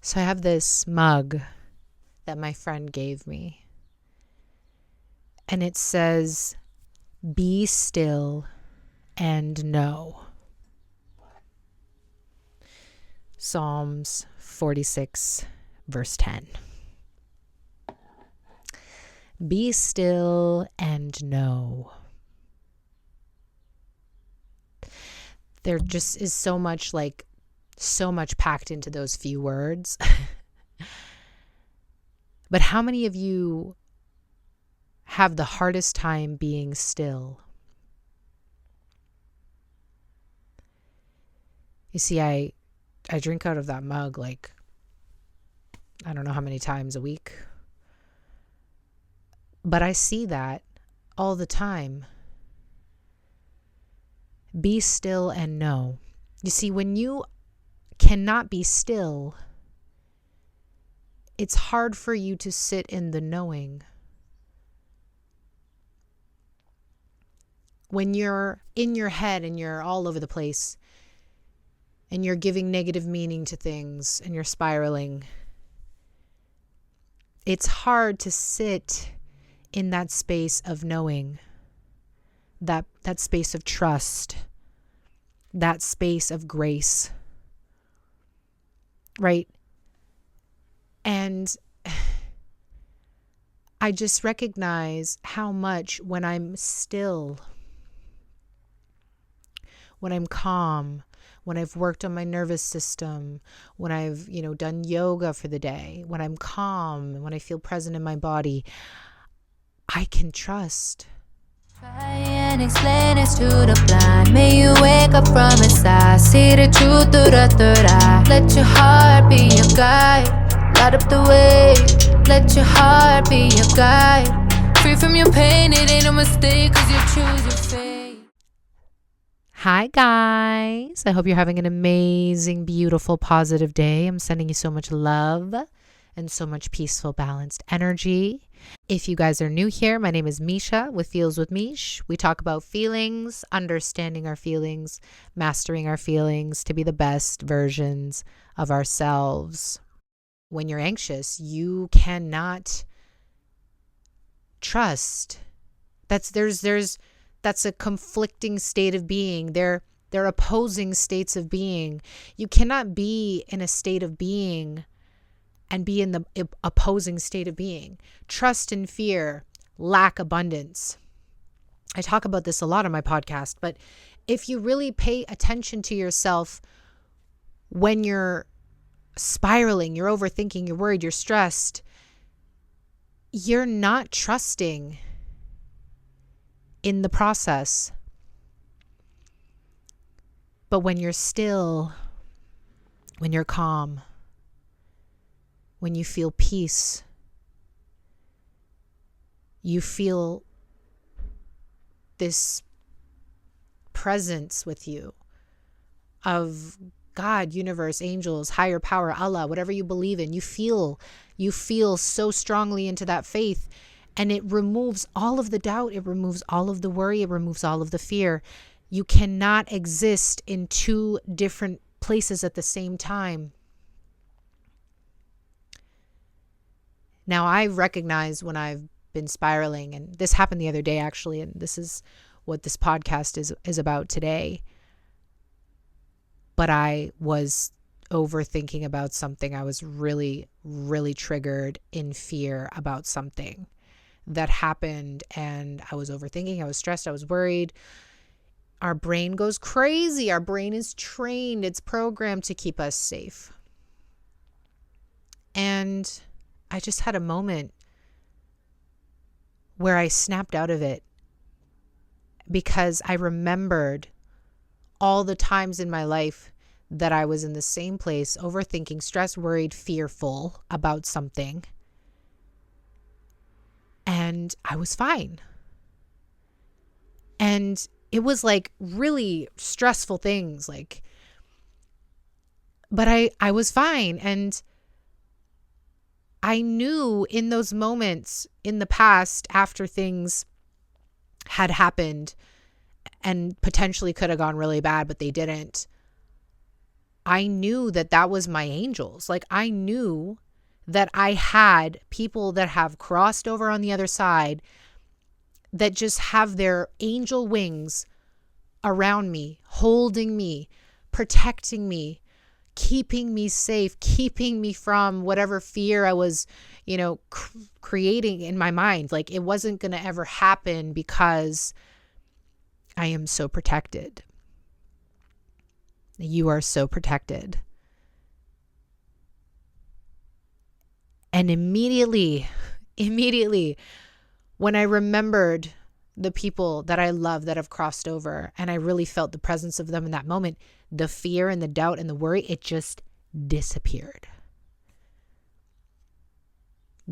So I have this mug that my friend gave me, and it says, "Be still and know." Psalms 46, verse 10. Be still and know. There just is so much packed into those few words. But how many of you have the hardest time being still? You see, I drink out of that mug I don't know how many times a week. But I see that all the time. Be still and know. You see, when you cannot be still, it's hard for you to sit in the knowing. When you're in your head and you're all over the place and you're giving negative meaning to things and you're spiraling, it's hard to sit in that space of knowing, that space of trust, that space of grace, right? And I just recognize how much when I'm still, when I'm calm, when I've worked on my nervous system, when I've, done yoga for the day, when I'm calm, when I feel present in my body, I can trust. Try and explain it to the blind. May you wake up from inside. See the truth through the third eye. Let your heart be your guide. Light up the way. Let your heart be your guide. Free from your pain, it ain't a mistake, 'cause you choose your fate. Hi guys, I hope you're having an amazing, beautiful, positive day. I'm sending you so much love and so much peaceful, balanced energy. If you guys are new here, my name is Misha with Feels with Meesh. We talk about feelings, understanding our feelings, mastering our feelings to be the best versions of ourselves. When you're anxious, you cannot trust. That's a conflicting state of being. They're opposing states of being. You cannot be in a state of being and be in the opposing state of being. Trust and fear lack abundance. I talk about this a lot on my podcast, but if you really pay attention to yourself when you're spiraling, you're overthinking, you're worried, you're stressed, you're not trusting in the process. But when you're still, when you're calm, when you feel peace, you feel this presence with you of God, universe, angels, higher power, Allah, whatever you believe in. You feel so strongly into that faith, and it removes all of the doubt. It removes all of the worry. It removes all of the fear. You cannot exist in two different places at the same time. Now, I recognize when I've been spiraling, and this happened the other day, actually, and this is what this podcast is about today. But I was overthinking about something. I was really, really triggered in fear about something that happened, and I was overthinking. I was stressed. I was worried. Our brain goes crazy. Our brain is trained. It's programmed to keep us safe. And I just had a moment where I snapped out of it because I remembered all the times in my life that I was in the same place, overthinking, stressed, worried, fearful about something. And I was fine. And it was really stressful things, but I was fine. And I knew in those moments in the past, after things had happened and potentially could have gone really bad, but they didn't, I knew that that was my angels. Like, I knew that I had people that have crossed over on the other side that just have their angel wings around me, holding me, protecting me, keeping me safe, keeping me from whatever fear I was, creating in my mind. Like, it wasn't going to ever happen because I am so protected. You are so protected. And immediately, when I remembered the people that I love that have crossed over, and I really felt the presence of them in that moment, the fear and the doubt and the worry, it just disappeared.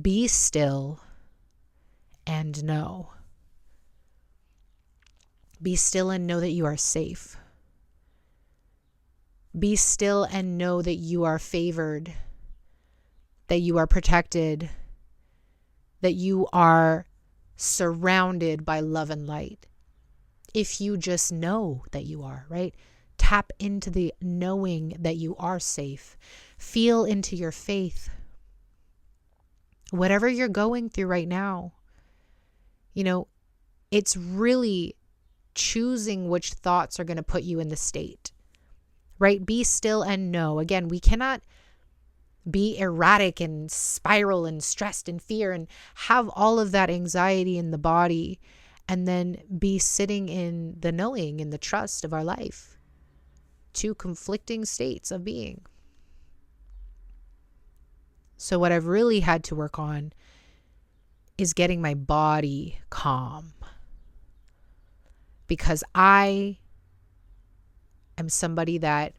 Be still and know. Be still and know that you are safe. Be still and know that you are favored, that you are protected, that you are surrounded by love and light. If you just know that you are, right? Tap into the knowing that you are safe. Feel into your faith. Whatever you're going through right now, it's really choosing which thoughts are going to put you in the state, right? Be still and know. Again, we cannot be erratic and spiral and stressed and fear and have all of that anxiety in the body and then be sitting in the knowing and the trust of our life. Two conflicting states of being. So what I've really had to work on is getting my body calm, because I am somebody that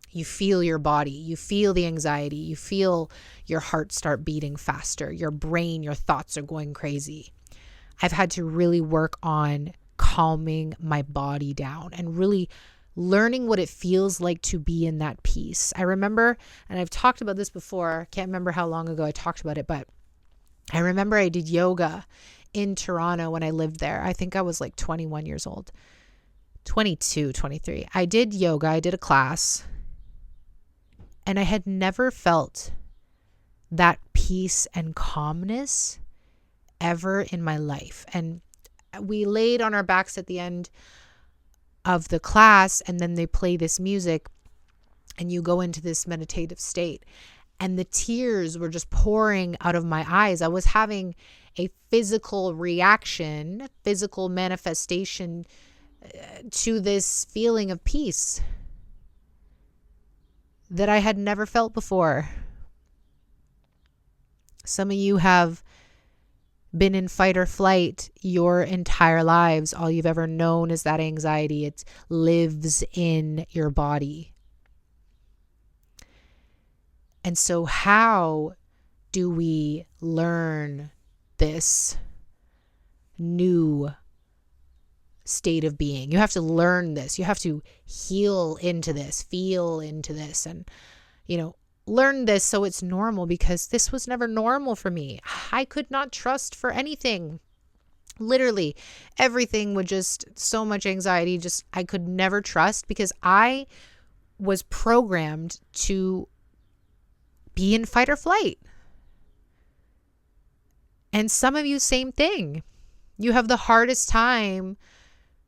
you feel your body, you feel the anxiety, you feel your heart start beating faster, your brain, your thoughts are going crazy. I've had to really work on calming my body down and really learning what it feels like to be in that peace. I remember, and I've talked about this before, can't remember how long ago I talked about it, but I remember I did yoga in Toronto when I lived there. I think I was like 21 years old, 22, 23. I did yoga, I did a class, and I had never felt that peace and calmness ever in my life. And we laid on our backs at the end of the class, and then they play this music and you go into this meditative state, and the tears were just pouring out of my eyes. I was having a physical reaction, physical manifestation to this feeling of peace that I had never felt before. Some of you have been in fight or flight your entire lives. All you've ever known is that anxiety. It lives in your body. And so how do we learn this new state of being? You have to learn this. You have to heal into this, feel into this, and, learn this so it's normal, because this was never normal for me. I could not trust for anything. Literally everything would just, so much anxiety, just I could never trust, because I was programmed to be in fight or flight. And some of you, same thing. You have the hardest time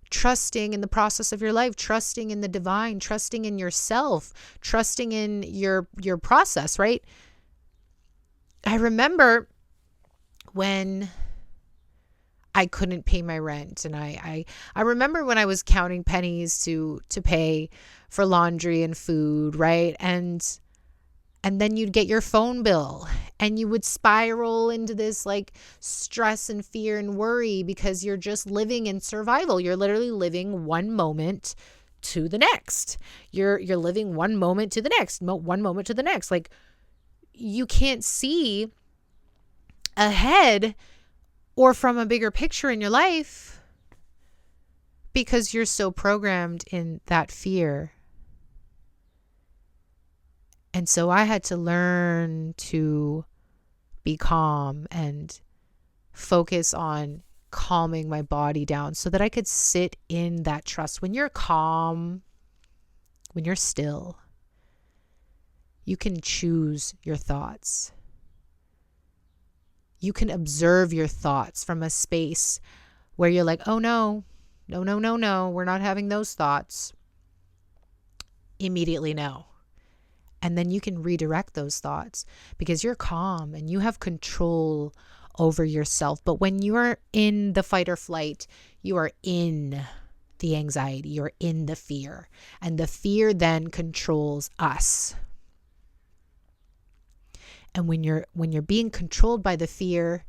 trusting in the process of your life, trusting in the divine, trusting in yourself, trusting in your process, right? I remember when I couldn't pay my rent, and I remember when I was counting pennies to pay for laundry and food, right? And then you'd get your phone bill and you would spiral into this like stress and fear and worry, because you're just living in survival. You're literally living one moment to the next. You're living one moment to the next, one moment to the next. Like, you can't see ahead or from a bigger picture in your life because you're so programmed in that fear. And so I had to learn to be calm and focus on calming my body down so that I could sit in that trust. When you're calm, when you're still, you can choose your thoughts. You can observe your thoughts from a space where you're like, oh no, we're not having those thoughts. Immediately no. And then you can redirect those thoughts because you're calm and you have control over yourself. But when you're in the fight or flight, you are in the anxiety, you're in the fear, and the fear then controls us. And when you're being controlled by the fear,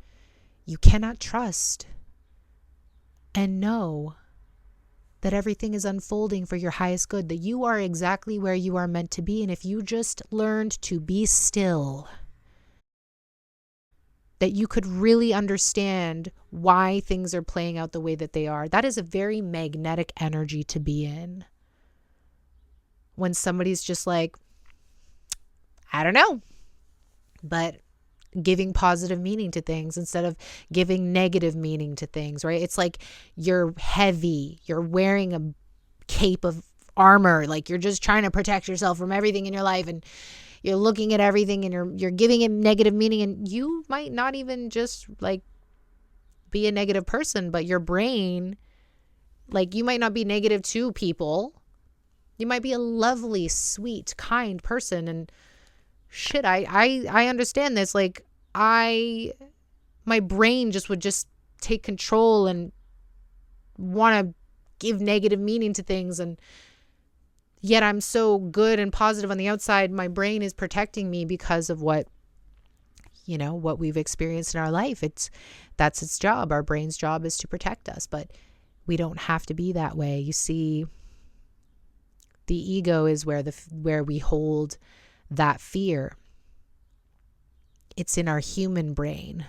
you cannot trust and know that everything is unfolding for your highest good, that you are exactly where you are meant to be. And if you just learned to be still, that you could really understand why things are playing out the way that they are. That is a very magnetic energy to be in. When somebody's just like, I don't know, but giving positive meaning to things instead of giving negative meaning to things, right? It's like you're heavy, you're wearing a cape of armor, like you're just trying to protect yourself from everything in your life, and you're looking at everything and you're giving it negative meaning, and you might not even just like be a negative person, but your brain, like you might not be negative to people. You might be a lovely, sweet, kind person, and shit, I understand this. Like my brain just would just take control and want to give negative meaning to things. And yet I'm so good and positive on the outside. My brain is protecting me because of what we've experienced in our life. That's its job. Our brain's job is to protect us, but we don't have to be that way. You see, the ego is where we hold that fear. It's in our human brain.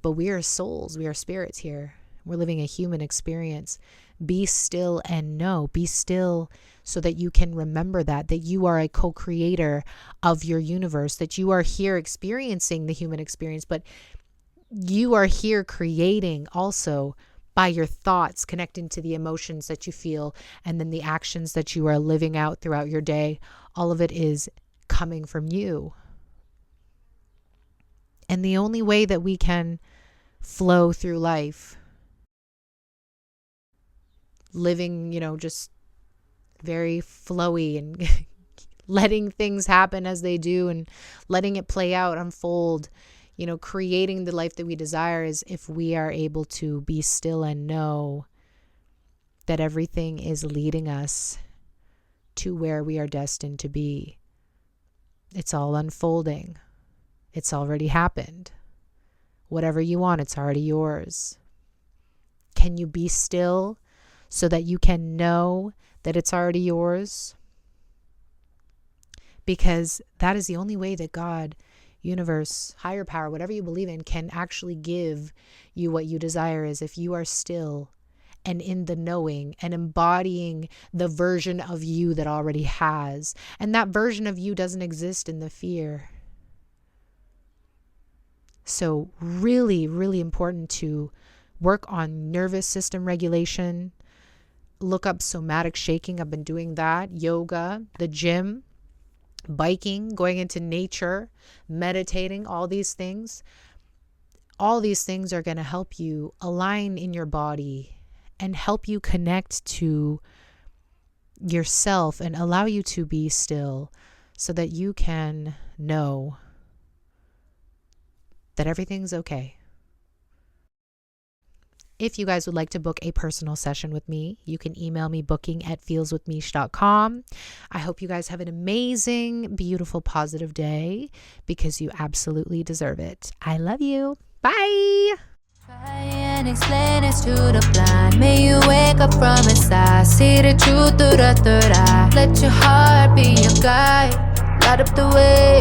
But we are souls, we are spirits here. We're living a human experience. Be still and know. Be still so that you can remember that you are a co-creator of your universe, that you are here experiencing the human experience, but you are here creating also by your thoughts, connecting to the emotions that you feel, and then the actions that you are living out throughout your day. All of it is coming from you. And the only way that we can flow through life, living, just very flowy and letting things happen as they do and letting it play out, unfold, creating the life that we desire, is if we are able to be still and know that everything is leading us to where we are destined to be. It's all unfolding. It's already happened. Whatever you want, it's already yours. Can you be still so that you can know that it's already yours? Because that is the only way that God, universe, higher power, whatever you believe in, can actually give you what you desire, is if you are still and in the knowing and embodying the version of you that already has. And that version of you doesn't exist in the fear. So really, really important to work on nervous system regulation. Look up somatic shaking. I've been doing that. Yoga, the gym, biking, going into nature, meditating, all these things. All these things are going to help you align in your body and help you connect to yourself and allow you to be still so that you can know that everything's okay. If you guys would like to book a personal session with me, you can email me booking@feelswithmeesh.com. I hope you guys have an amazing, beautiful, positive day because you absolutely deserve it. I love you. Bye. Try and explain this to the blind. May you wake up from inside. See the truth through the third eye. Let your heart be your guide. Light up the way.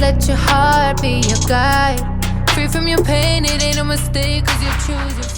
Let your heart be your guide. Free from your pain, it ain't a mistake, 'cause you choose your